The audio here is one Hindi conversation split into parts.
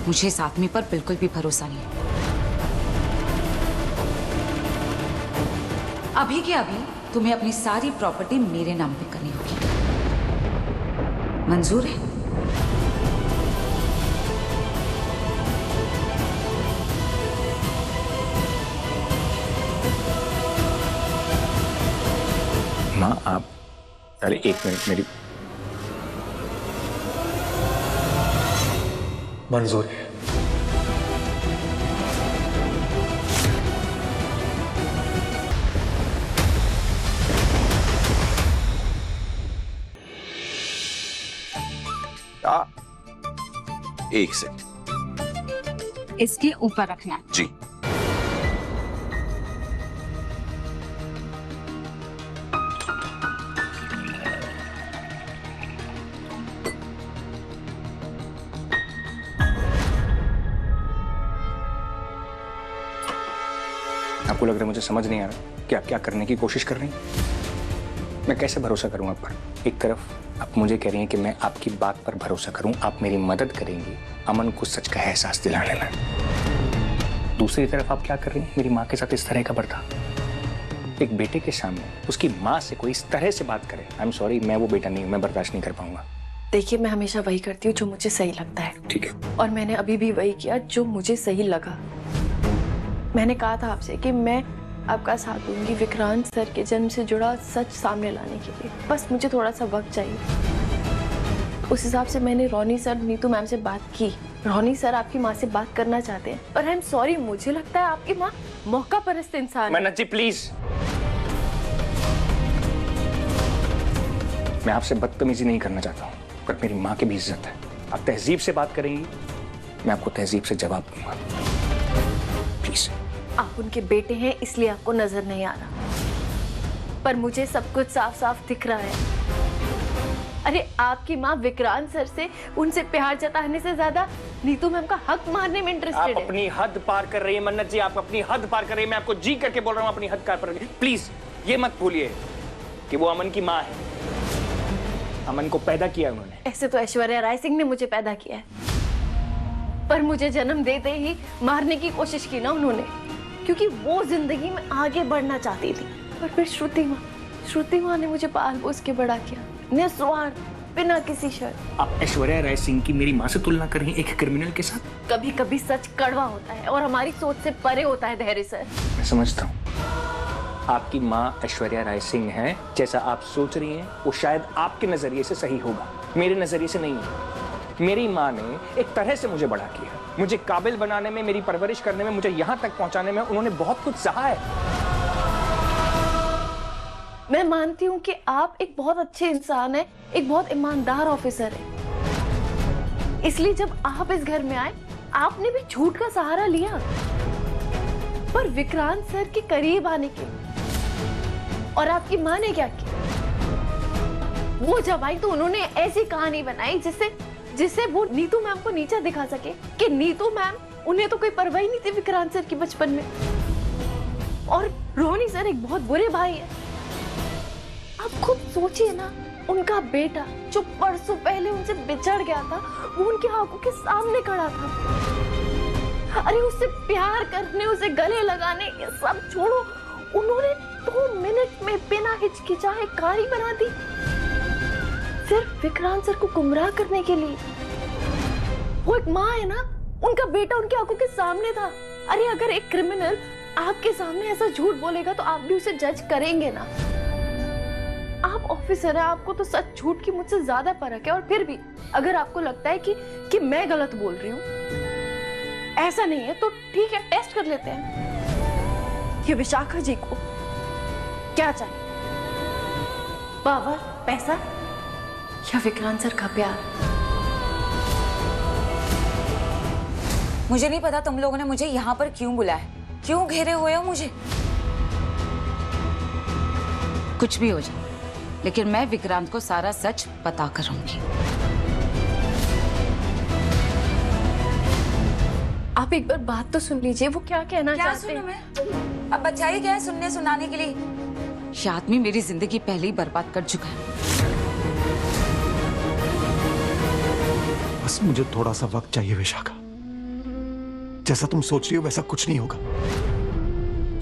मुझे इस आदमी पर बिल्कुल भी भरोसा नहीं है। अभी के अभी तुम्हें अपनी सारी प्रॉपर्टी मेरे नाम पे करनी होगी। मंजूर है? माँ आप, अरे एक मिनट, मेरी मंजूर है। एक सेकंड, इसके ऊपर रखना है। जी। आपको लग रहा है मुझे समझ नहीं आ रहा कि आप क्या करने की कोशिश कर रही हैं? मैं कैसे भरोसा करूं आप पर? एक तरफ आप मुझे कह रही हैं कि मैं आपकी बात पर भरोसा करूं, आप मेरी मदद करेंगी अमन को सच का एहसास दिलाने में। दूसरी तरफ आप क्या कर रही हैं? मेरी माँ के साथ इस तरह का बर्ताव। एक बेटे के सामने उसकी माँ से कोई इस तरह से बात करे, आई एम सॉरी, मैं वो बेटा नहीं हूं, मैं बर्दाश्त नहीं कर पाऊंगा। देखिए, मैं हमेशा वही करती हूँ जो मुझे सही लगता है। ठीक है। और मैंने अभी भी वही किया जो मुझे सही लगा। मैंने कहा था आपसे कि मैं आपका साथ दूंगी विक्रांत सर के जन्म से जुड़ा सच सामने लाने के लिए। बस मुझे थोड़ा सा वक्त चाहिए। उस हिसाब से मैंने रोनी सर, नीतू मैम से बात की। रोनी सर आपकी माँ से बात करना चाहते हैं, पर आई एम सॉरी, मुझे लगता है आपकी माँ मौका परस्त इंसान है। मन्नत जी प्लीज, मैं आपसे बदतमीजी नहीं करना चाहता हूँ, पर मेरी माँ की भी इज्जत है। आप तहजीब से बात करेंगी, मैं आपको तहजीब से जवाब दूंगा। प्लीज। आप उनके बेटे हैं इसलिए आपको नजर नहीं आ रहा, पर मुझे सब कुछ साफ साफ दिख रहा है। अरे आपकी माँ विक्रांत सर से, उनसे प्यार जताने से ज्यादा नीतू मैम का हक मारने में इंटरेस्टेड आप है। अपनी हद पार कर रही है मन्नत जी, आप अपनी हद पार कर रही है। मैं आपको जी करके बोल रहा हूँ, अपनी हद पार कर रही है। प्लीज ये मत भूलिए कि वो अमन की माँ है। अमन को पैदा किया उन्होंने। ऐसे तो ऐश्वर्या राय सिंह ने मुझे पैदा किया है, पर मुझे जन्म देते ही मारने की कोशिश की ना उन्होंने, क्योंकि वो जिंदगी में आगे बढ़ना चाहती थी। पर फिर श्रुति माँ ने मुझे पाल पोस के बड़ा किया, निस्वार्थ, बिना किसी शर्त। आप ऐश्वर्या राय सिंह की मेरी माँ से तुलना कर रही हैं एक क्रिमिनल के साथ? कभी कभी सच कड़वा होता है और हमारी सोच से परे होता है धैर्य सर। मैं समझता हूँ आपकी माँ ऐश्वर्या राय सिंह है, जैसा आप सोच रही हैं वो शायद आपके नजरिए से सही होगा, मेरे नजरिए से नहीं है। मेरी माँ ने एक तरह से मुझे बड़ा किया, मुझे काबिल बनाने में, मेरी परवरिश करने में, मुझे यहाँ तक पहुँचाने में उन्होंने बहुत कुछ सहा है। मैं मानती हूँ कि आप एक बहुत अच्छे इंसान हैं, एक बहुत ईमानदार ऑफिसर हैं। इसलिए जब आप इस घर में आए, आपने भी झूठ का सहारा लिया, पर विक्रांत सर के करीब आने के लिए। और आपकी माँ ने क्या किया? वो जब आई तो उन्होंने ऐसी कहानी बनाई जिससे वो नीतू मैम को नीचा दिखा सके कि नीतू मैम, उन्हें तो कोई परवाह ही नहीं थी विक्रांत सर की बचपन में। और रोनी सर एक बहुत बुरे भाई है। आप खुद सोचिए ना, उनका बेटा जो परसों पहले उनसे बिछड़ गया था, वो उनकी आंखों के सामने खड़ा था। अरे उससे प्यार करने, उसे गले लगाने, ये सब छोड़ो, उन्होंने 2 मिनट में बिना हिचकिचाए कारी बना दी, सिर्फ विक्रांत सर को गुमराह करने के लिए। वो एक माँ है ना, उनका बेटा उनकी आंखों के सामने था। अरे अगर एक क्रिमिनल आपके सामने ऐसा झूठ बोलेगा तो आप भी उसे जज करेंगे ना। आप ऑफिसर हैं, आपको तो सच झूठ की मुझसे ज्यादा फर्क है। और फिर भी अगर आपको लगता है कि मैं गलत बोल रही हूँ, ऐसा नहीं है तो ठीक है, टेस्ट कर लेते हैं। ये विशाखा जी को क्या चाहिए? पावर, पैसा या विक्रांत सर का प्यार? मुझे नहीं पता तुम लोगों ने मुझे यहाँ पर क्यों बुलाया है, क्यों घेरे हुए हो मुझे। कुछ भी हो जाए, लेकिन मैं विक्रांत को सारा सच बता कर रहूंगी। आप एक बार बात तो सुन लीजिए, वो क्या कहना चाहते हैं। मैं अब बचाई क्या है सुनने सुनाने के लिए? ये आदमी मेरी जिंदगी पहले ही बर्बाद कर चुका है। बस मुझे थोड़ा सा वक्त चाहिए विशाखा, जैसा तुम सोच रही हो वैसा कुछ नहीं होगा।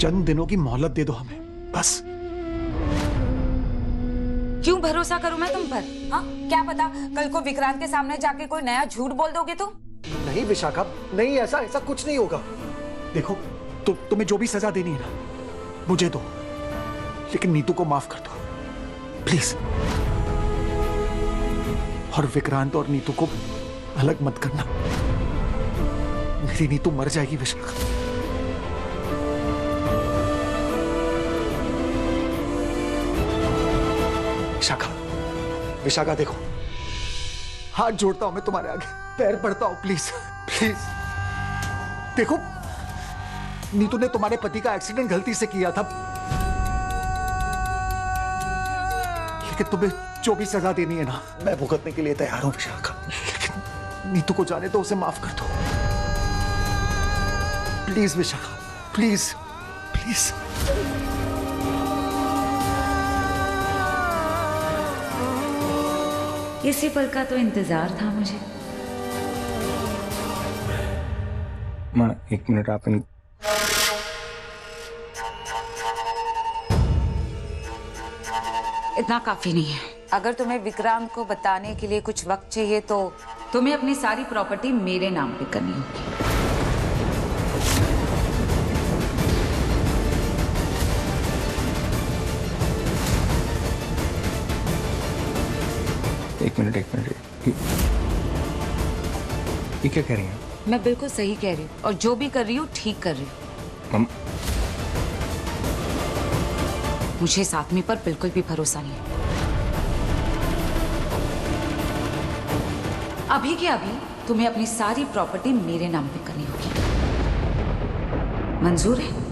चंद दिनों की मोहलत दे दो हमें, बस। क्यों भरोसा करूं मैं तुम पर? हाँ, क्या पता कल को विक्रांत के सामने जाके कोई नया झूठ बोल दोगे तो? नहीं विशाखा, नहीं, ऐसा ऐसा कुछ नहीं होगा। देखो, तुम्हें जो भी सजा देनी है ना, मुझे दो, लेकिन नीतू को माफ कर दो, प्लीज। और विक्रांत और नीतू को अलग मत करना। मेरी नीतू मर जाएगी विशाखा। विशाखा, विशाखा देखो, हाथ जोड़ता हूं मैं तुम्हारे आगे, पैर पड़ता हूं, प्लीज प्लीज। देखो, नीतू ने तुम्हारे पति का एक्सीडेंट गलती से किया था, लेकिन तुम्हें जो भी सजा देनी है ना, मैं भुगतने के लिए तैयार हूं विशाखा। लेकिन नीतू को जाने तो उसे माफ कर दो, प्लीज विशाखा, प्लीज प्लीज। इसी पल का तो इंतजार था मुझे। माँ, 1 मिनट आप इतना काफी नहीं है। अगर तुम्हें विक्रांत को बताने के लिए कुछ वक्त चाहिए तो तुम्हें अपनी सारी प्रॉपर्टी मेरे नाम पे करनी होगी। एक मिनट ये क्या कह रही हैं? मैं बिल्कुल सही कह रही हूँ और जो भी कर रही हूँ ठीक कर रही हूँ। मम, मुझे इस आदमी पर बिल्कुल भी भरोसा नहीं है। अभी के अभी तुम्हें अपनी सारी प्रॉपर्टी मेरे नाम पे करनी होगी। मंजूर है?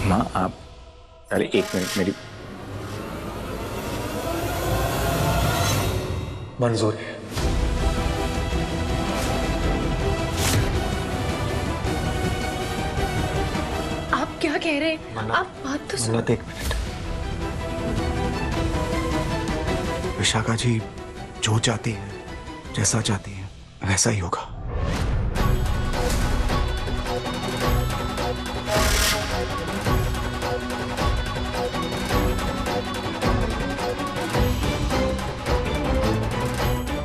माँ आप, अरे 1 मिनट, मेरी मंजूर है। आप क्या कह रहे हैं? आप बात तो सुनो। मन्नत, 1 मिनट। विशाखा जी जो चाहती है, जैसा चाहती है, वैसा ही होगा।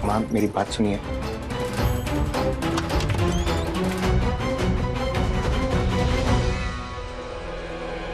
माँ मेरी बात सुनिए।